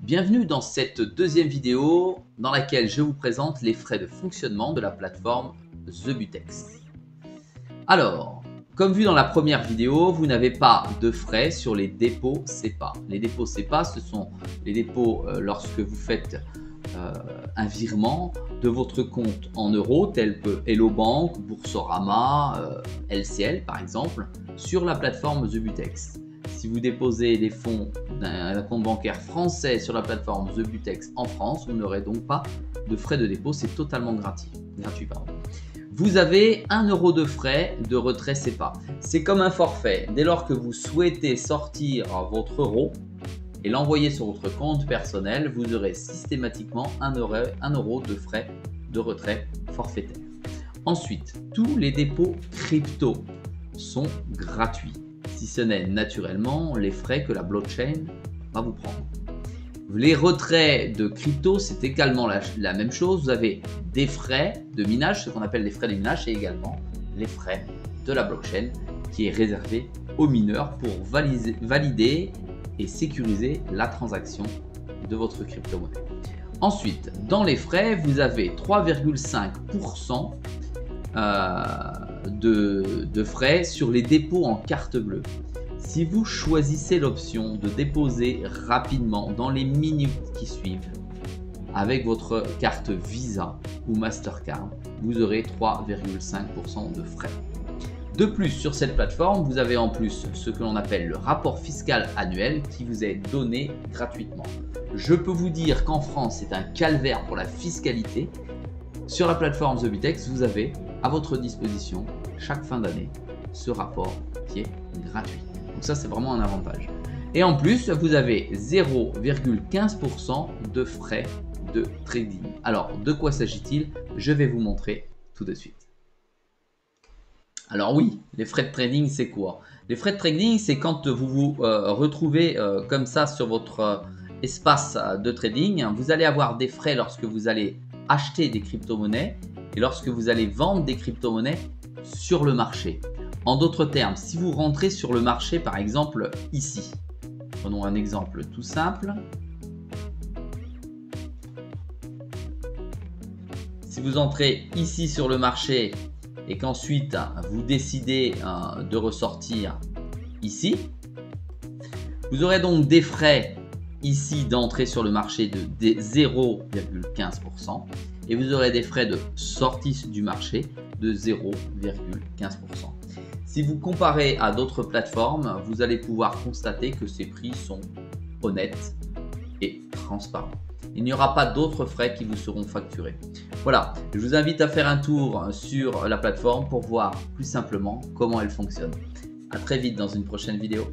Bienvenue dans cette deuxième vidéo dans laquelle je vous présente les frais de fonctionnement de la plateforme TheButex. Alors, comme vu dans la première vidéo, vous n'avez pas de frais sur les dépôts SEPA. Les dépôts SEPA, ce sont les dépôts lorsque vous faites un virement de votre compte en euros tel que Hello Bank, Boursorama, LCL par exemple, sur la plateforme TheButex. Si vous déposez des fonds d'un compte bancaire français sur la plateforme TheButex en France, vous n'aurez donc pas de frais de dépôt, c'est totalement gratuit. Vous avez 1 euro de frais de retrait SEPA. C'est comme un forfait. Dès lors que vous souhaitez sortir votre euro et l'envoyer sur votre compte personnel, vous aurez systématiquement 1 euro de frais de retrait forfaitaire. Ensuite, tous les dépôts crypto sont gratuits, si ce n'est naturellement les frais que la blockchain va vous prendre. Les retraits de crypto, c'est également la même chose. Vous avez des frais de minage, ce qu'on appelle les frais de minage, et également les frais de la blockchain qui est réservé aux mineurs pour valider et sécuriser la transaction de votre crypto-monnaie. Ensuite, dans les frais, vous avez 3,5% de frais sur les dépôts en carte bleue. Si vous choisissez l'option de déposer rapidement dans les minutes qui suivent avec votre carte Visa ou Mastercard, vous aurez 3,5% de frais. De plus, sur cette plateforme, vous avez en plus ce que l'on appelle le rapport fiscal annuel qui vous est donné gratuitement. Je peux vous dire qu'en France, c'est un calvaire pour la fiscalité. Sur la plateforme TheButex, vous avez à votre disposition chaque fin d'année ce rapport qui est gratuit. Donc ça, c'est vraiment un avantage. Et en plus, vous avez 0,15% de frais de trading. Alors, de quoi s'agit-il? Je vais vous montrer tout de suite. Alors oui, les frais de trading, c'est quoi? Les frais de trading, c'est quand vous vous retrouvez comme ça sur votre espace de trading. Vous allez avoir des frais lorsque vous allez acheter des crypto-monnaies et lorsque vous allez vendre des crypto-monnaies sur le marché. En d'autres termes, si vous rentrez sur le marché, par exemple ici, prenons un exemple tout simple. Si vous entrez ici sur le marché et qu'ensuite vous décidez de ressortir ici, vous aurez donc des frais ici d'entrée sur le marché de 0,15% et vous aurez des frais de sortie du marché de 0,15%. Si vous comparez à d'autres plateformes, vous allez pouvoir constater que ces prix sont honnêtes et transparents. Il n'y aura pas d'autres frais qui vous seront facturés. Voilà, je vous invite à faire un tour sur la plateforme pour voir plus simplement comment elle fonctionne. À très vite dans une prochaine vidéo.